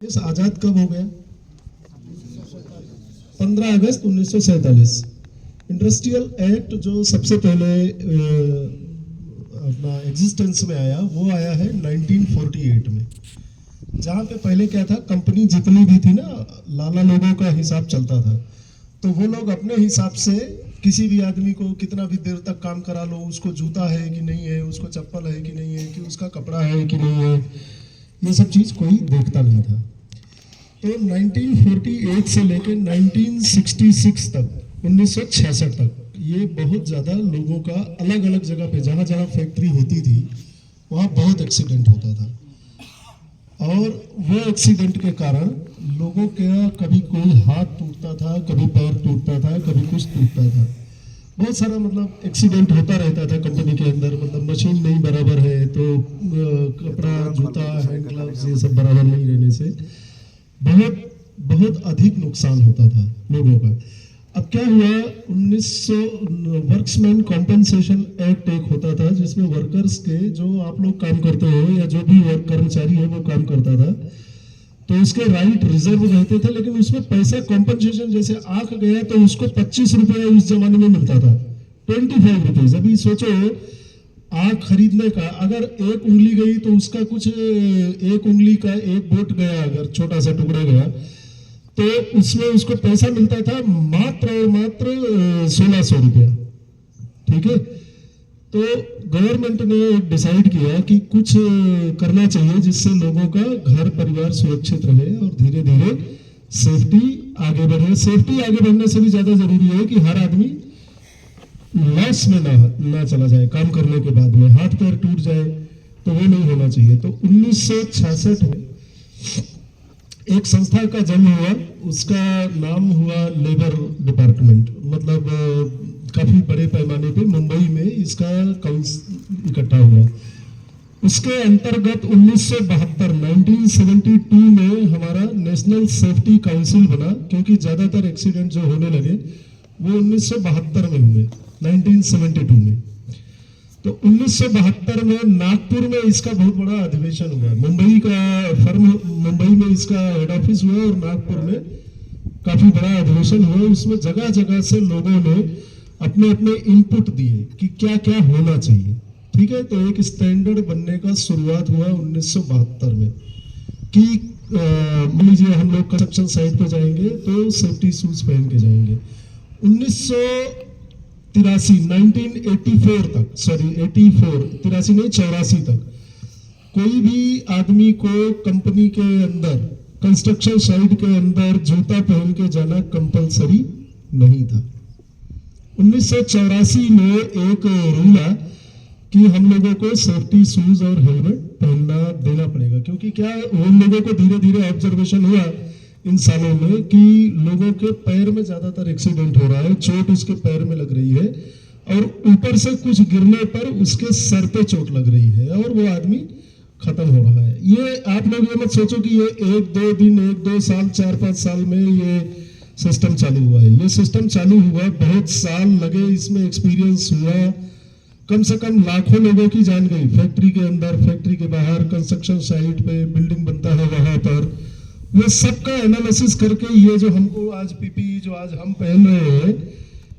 देश आजाद कब हो गया? 15 अगस्त 1947। इंडस्ट्रियल एक्ट जो सबसे पहले अपना एग्जिस्टेंस में आया वो आया है 1948 में। जहाँ पे पहले क्या था, कंपनी जितनी भी थी ना, लाला लोगों का हिसाब चलता था। तो वो लोग अपने हिसाब से किसी भी आदमी को कितना भी देर तक काम करा लो, उसको जूता है कि नहीं है, उसको चप्पल है कि नहीं है, कि उसका कपड़ा है कि नहीं है, ये सब चीज़ कोई देखता नहीं था। तो 1948 से लेकर 1966 तक, 1966 तक, ये बहुत ज़्यादा लोगों का अलग अलग जगह पे जहाँ जहाँ फैक्ट्री होती थी वहाँ बहुत एक्सीडेंट होता था। और वो एक्सीडेंट के कारण लोगों का कभी कोई हाथ टूटता था, कभी पैर टूटता था, कभी कुछ टूटता था। बहुत सारा मतलब एक्सीडेंट होता रहता था कंपनी के अंदर। मतलब मशीन नहीं बराबर है तो कपड़ा, जूता, हैंड ग्लव्स ये सब बराबर नहीं रहने से बहुत बहुत अधिक नुकसान होता था लोगों का। अब क्या हुआ, 1900 वर्क्समैन कॉम्पेंसेशन एक्ट एक होता था जिसमें वर्कर्स के, जो आप लोग काम करते हो या जो भी वर्क कर्मचारी है वो काम करता था, तो उसके राइट रिजर्व रहते थे। लेकिन उसमें पैसा कॉम्पेंसेशन, जैसे आंख गया तो उसको 25 रुपए उस जमाने में मिलता था, 25 रुपीज। अभी सोचो, आंख खरीदने का अगर एक उंगली गई तो उसका कुछ, एक उंगली का एक बोट गया, अगर छोटा सा टुकड़ा गया तो उसमें उसको पैसा मिलता था मात्र और मात्र 1600 रुपया। ठीक है, तो गवर्नमेंट ने डिसाइड किया कि कुछ करना चाहिए जिससे लोगों का घर परिवार सुरक्षित रहे और धीरे धीरे सेफ्टी आगे बढ़े। सेफ्टी आगे बढ़ने से भी ज्यादा जरूरी है कि हर आदमी लॉस में ना चला जाए। काम करने के बाद में हाथ पैर टूट जाए तो वो नहीं होना चाहिए। तो 1966 में एक संस्था का जन्म हुआ, उसका नाम हुआ लेबर डिपार्टमेंट। मतलब काफी बड़े पैमाने पे मुंबई में इसका काउंसिल इकट्ठा हुआ। उसके अंतर्गत 1972 में हमारा नेशनल सेफ्टी काउंसिल बना, क्योंकि ज्यादातर एक्सीडेंट जो होने लगे वो 1972 में हुए, 1972 में। तो 1972 में नागपुर में इसका बहुत बड़ा अधिवेशन हुआ। मुंबई का फर्म, मुंबई में इसका हेड ऑफिस हुआ और नागपुर में काफी बड़ा अधिवेशन हुआ। उसमें जगह जगह से लोगों ने अपने अपने इनपुट दिए कि क्या क्या होना चाहिए। ठीक है, तो एक स्टैंडर्ड बनने का शुरुआत हुआ 1972 में कि मान लीजिए हम लोग कंस्ट्रक्शन साइट पे जाएंगे तो सेफ्टी शूज पहन के जाएंगे। 1984 तक, सॉरी 83 नहीं 84 तक कोई भी आदमी को कंपनी के अंदर, कंस्ट्रक्शन साइट के अंदर जूता पहन के जाना कंपलसरी नहीं था। 1984 में एक रूल है कि हम लोगों को सेफ्टी शूज और हेलमेट पहनना देना पड़ेगा, क्योंकि क्या उन लोगों को धीरे धीरे ऑब्जर्वेशन हुआ इन सालों में कि लोगों के पैर में ज्यादातर एक्सीडेंट हो रहा है, चोट उसके पैर में लग रही है और ऊपर से कुछ गिरने पर उसके सर पे चोट लग रही है और वो आदमी खत्म हो रहा है। ये आप लोग ये मत सोचो कि ये 1-2 दिन, 1-2 साल, 4-5 साल में ये सिस्टम चालू हुआ है। ये सिस्टम चालू हुआ, बहुत साल लगे, इसमें एक्सपीरियंस हुआ, कम से कम लाखों लोगों की जान गई, फैक्ट्री के अंदर, फैक्ट्री के बाहर, कंस्ट्रक्शन साइट पे बिल्डिंग बनता है वहां पर। ये सबका एनालिसिस करके ये जो हमको आज पीपीई जो आज हम पहन रहे हैं,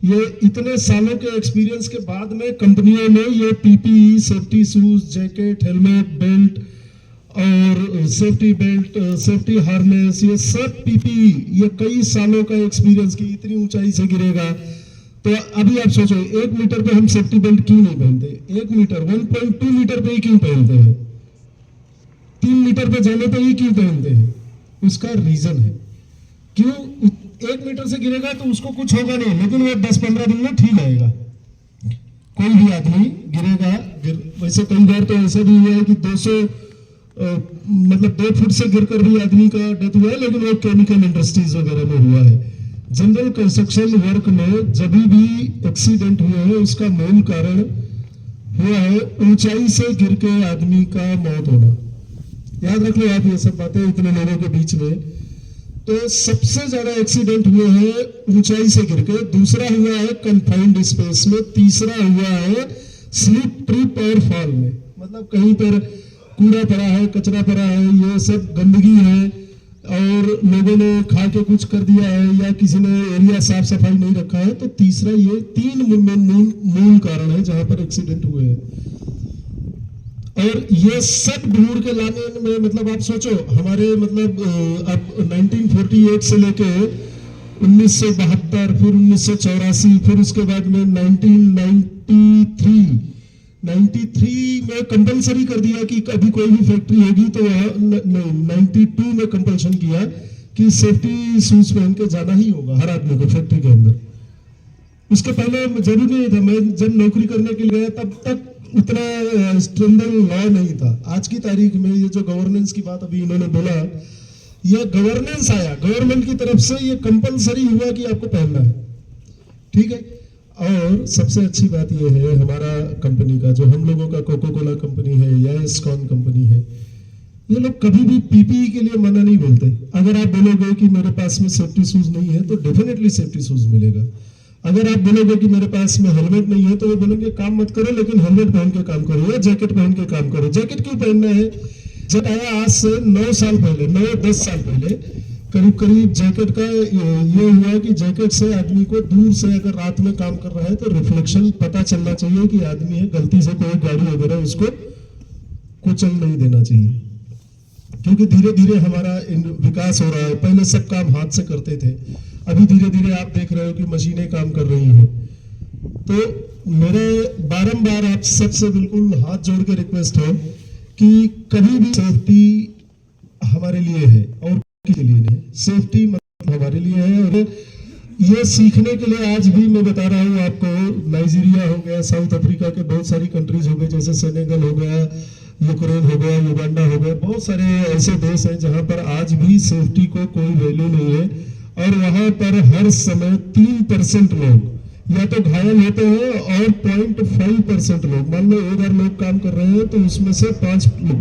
ये इतने सालों के एक्सपीरियंस के बाद में कंपनियों ने ये PPE, safety shoes, jacket, helmet, belt और सेफ्टी बेल्ट, सेफ्टी हार्नेस, ये सब पीपीई, ये कई सालों का एक्सपीरियंस की इतनी ऊंचाई से गिरेगा। तो अभी आप सोचो, 1 मीटर पे हम सेफ्टी बेल्ट क्यों नहीं पहनते? 1 मीटर, 1.2 मीटर पे ही क्यों पहनते हैं? 3 मीटर पे जाने पे ही क्यों पहनते हैं? उसका रीजन है क्यों। 1 मीटर से गिरेगा तो उसको कुछ होगा नहीं, लेकिन वो 10-15 दिन में ठीक आएगा। कोई भी आदमी गिरेगा, वैसे कई बार तो ऐसा भी हुआ है कि 200 मतलब 2 फुट से गिरकर भी आदमी का डेथ हुआ है, लेकिन वो केमिकल इंडस्ट्रीज वगैरह में हुआ है। जनरल कंस्ट्रक्शन वर्क में जब भी एक्सीडेंट हुए हैं उसका मूल कारण हुआ है ऊंचाई से गिर के आदमी का मौत होना। याद रख लो आप ये सब बातें इतने लोगों के बीच में। तो सबसे ज्यादा एक्सीडेंट हुए हैं ऊंचाई से गिर के, दूसरा हुआ है कन्फाइंड स्पेस में, तीसरा हुआ है स्लिप, ट्रिप और फॉल में। मतलब कहीं पर कूड़ा पड़ा है, कचरा पड़ा है, ये सब गंदगी है, लोगों ने खा के कुछ कर दिया है या किसी ने एरिया साफ सफाई नहीं रखा है, तो तीसरा ये तीन मूल कारण है जहां पर एक्सीडेंट हुए हैं। और ये सब ढूंढ के लाने में मतलब आप सोचो हमारे मतलब अब 1948 से लेके 1972, फिर 1984, फिर उसके बाद में 1993 में कंपलसरी कर दिया कि कभी कोई भी फैक्ट्री होगी तो वहां 92 में कंपल्शन किया कि सेफ्टी शूज पहन के जाना ही होगा हर आदमी को फैक्ट्री के अंदर। उसके पहले जरूरी नहीं था, मैं जब नौकरी करने के लिए गया तब तक उतना स्ट्रिक्ट लॉ नहीं था। आज की तारीख में ये जो गवर्नेंस की बात अभी इन्होंने बोला, ये गवर्नेंस आया गवर्नमेंट की तरफ से, ये कंपलसरी हुआ कि आपको पहनना है, ठीक है। और सबसे अच्छी बात ये है हमारा कंपनी का, जो हम लोगों का कोको कोला कंपनी है या एस्कॉन कंपनी है, ये लोग कभी भी पीपीई के लिए मना नहीं बोलते। अगर आप बोलोगे कि मेरे पास में सेफ्टी शूज नहीं है तो डेफिनेटली सेफ्टी शूज मिलेगा। अगर आप बोलोगे कि मेरे पास में हेलमेट नहीं है तो वो बोलेंगे काम मत करो लेकिन हेलमेट पहन के काम करो या जैकेट पहन के काम करो। जैकेट क्यों पहनना है? जब आया आज से 9 साल पहले, 9-10 साल पहले करीब करीब जैकेट का ये हुआ कि जैकेट से आदमी को दूर से अगर रात में काम कर रहा है तो रिफ्लेक्शन पता चलना चाहिए कि आदमी है, गलती से कोई गाड़ी वगैरह उसको कुचल नहीं देना चाहिए। क्योंकि धीरे धीरे हमारा विकास हो रहा है, पहले सब काम हाथ से करते थे, अभी धीरे धीरे आप देख रहे हो कि मशीनें काम कर रही हैं। तो मेरे बारंबार आप सबसे बिल्कुल हाथ जोड़ के रिक्वेस्ट है कि कभी भी सेफ्टी हमारे लिए है और किसी के लिए नहीं है। सेफ्टी मतलब हमारे लिए है और ये सीखने के लिए आज भी मैं बता रहा हूँ आपको, नाइजीरिया हो गया, साउथ अफ्रीका के बहुत सारी कंट्रीज हो गए, जैसे सेनेगल हो गया, यूक्रेन हो गया, युगांडा हो गया, बहुत सारे ऐसे देश हैं जहां पर आज भी सेफ्टी को कोई वैल्यू नहीं है। और वहां पर हर समय 3% लोग या तो घायल होते हैं और 0.5% लोग, मान लो 1000 लोग काम कर रहे हैं तो उसमें से 5 लोग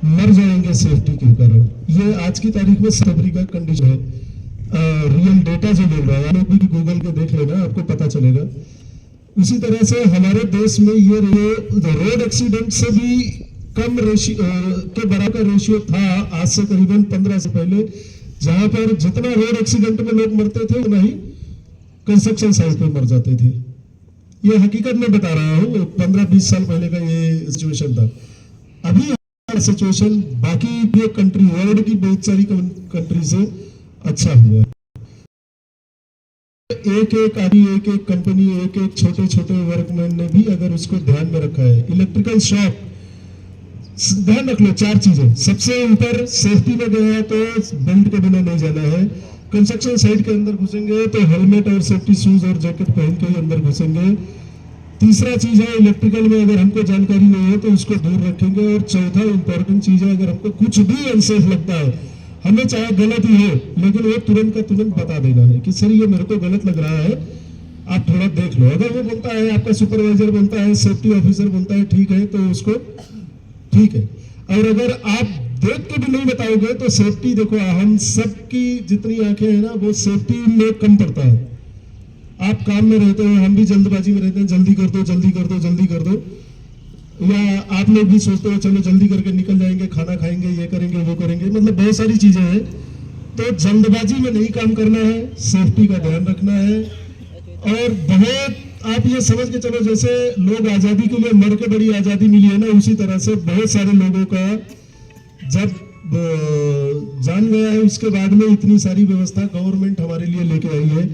मर जाएंगे सेफ्टी के कारण। ये आज की तारीख में साउथ अफ्रीका कंडीशन है। रियल डेटा जो मिल रहा है, आप भी गूगल के देख लेना, आपको पता चलेगा। उसी तरह से हमारे देश में ये रोड एक्सीडेंट से भी कम रेशियो के बराबर रेशियो था आज से करीबन 15 से पहले, जहां पर जितना रोड एक्सीडेंट में लोग मरते थे उतना ही कंस्ट्रक्शन साइट पे मर जाते थे। ये हकीकत में बता रहा हूँ, 15-20 साल पहले का ये सिचुएशन था। अभी सिचुएशन बाकी ये कंट्री, वर्ल्ड की बहुत सारी कंट्री से अच्छा हुआ है। एक एक आदमी, एक एक कंपनी, एक एक छोटे छोटे वर्कमैन ने भी अगर उसको ध्यान में रखा है। इलेक्ट्रिकल शॉप, ध्यान रख लो 4 चीजें। सबसे ऊपर सेफ्टी में गया तो बेल्ट के बिना नहीं जाना है। कंस्ट्रक्शन साइट के अंदर घुसेंगे तो हेलमेट और सेफ्टी शूज और जैकेट पहन के ही अंदर घुसेंगे। तीसरा चीज है इलेक्ट्रिकल में अगर हमको जानकारी नहीं है तो उसको दूर रखेंगे। और चौथा इंपॉर्टेंट चीज है, अगर हमको कुछ भी अनसेफ लगता है, हमें चाहे गलत ही हो लेकिन वो तुरंत का तुरंत बता देना है कि सर ये मेरे को गलत लग रहा है, आप थोड़ा देख लो। अगर वो बोलता है, आपका सुपरवाइजर बोलता है, सेफ्टी ऑफिसर बोलता है ठीक है, तो उसको ठीक है। और अगर आप देख के भी नहीं बताओगे तो सेफ्टी, देखो हम सबकी जितनी आंखें हैं ना वो सेफ्टी में कम पड़ता है। आप काम में रहते हो, हम भी जल्दबाजी में रहते हैं, जल्दी कर दो जल्दी कर दो जल्दी कर दो, या आप लोग भी सोचते हो चलो जल्दी करके निकल जाएंगे, खाना खाएंगे, ये करेंगे वो करेंगे, मतलब बहुत सारी चीजें हैं। तो जल्दबाजी में नहीं काम करना है, सेफ्टी का ध्यान रखना है। और बहुत आप ये समझ के चलो, जैसे लोग आजादी के लिए मर के बड़ी आजादी मिली है ना, उसी तरह से बहुत सारे लोगों का जब जान गया है उसके बाद में इतनी सारी व्यवस्था गवर्नमेंट हमारे लिए लेके आई है।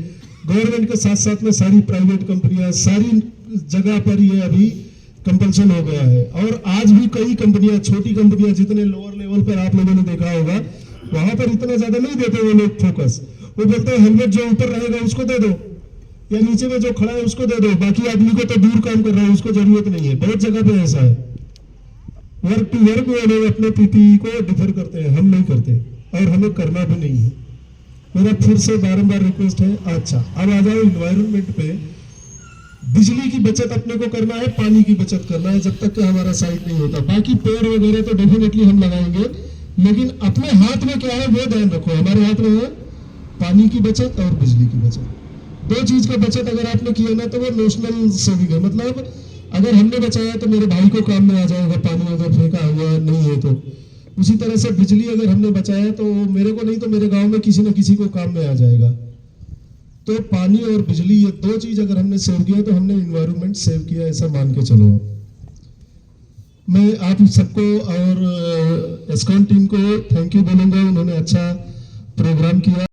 गवर्नमेंट के साथ साथ में सारी प्राइवेट कंपनियां, सारी जगह पर ये अभी कंपल्सन हो गया है। और आज भी कई कंपनियां, छोटी कंपनियां, जितने लोअर लेवल पर आप लोगों ने देखा होगा, वहां पर इतना ज्यादा नहीं देते वो लोग फोकस। वो बोलते हैं हेलमेट जो ऊपर रहेगा उसको दे दो, या नीचे में जो खड़ा है उसको दे दो, बाकी आदमी को तो दूर काम कर रहा है उसको जरूरत नहीं है। बहुत जगह पे ऐसा है। वर्क टू वर्क वो लोग अपने पीपीई को डिफर करते हैं, हम नहीं करते और हमें करना भी नहीं है। मेरा फिर से बारंबार रिक्वेस्ट है। अच्छा, अब आ जाओ इन्वायरमेंट पे। बिजली की बचत अपने को करना है, पानी की बचत करना है, जब तक कि हमारा साइट नहीं होता। बाकी पेड़ वगैरह तो डेफिनेटली हम लगाएंगे, लेकिन अपने हाथ में क्या है वो ध्यान रखो। हमारे हाथ में है पानी की बचत और बिजली की बचत। 2 चीज का बचत अगर आपने किया ना तो वो नेशनल सेविंग है। मतलब अगर हमने बचाया तो मेरे भाई को काम में आ जाएगा, पानी अगर फेंका हुआ नहीं है तो। उसी तरह से बिजली अगर हमने बचाया तो मेरे को नहीं तो मेरे गांव में किसी न किसी को काम में आ जाएगा। तो पानी और बिजली ये दो चीज अगर हमने सेव किया तो हमने इन्वायरमेंट सेव किया, ऐसा मान के चलो। मैं आप सबको और एस्कॉन टीम को थैंक यू बोलूंगा, उन्होंने अच्छा प्रोग्राम किया।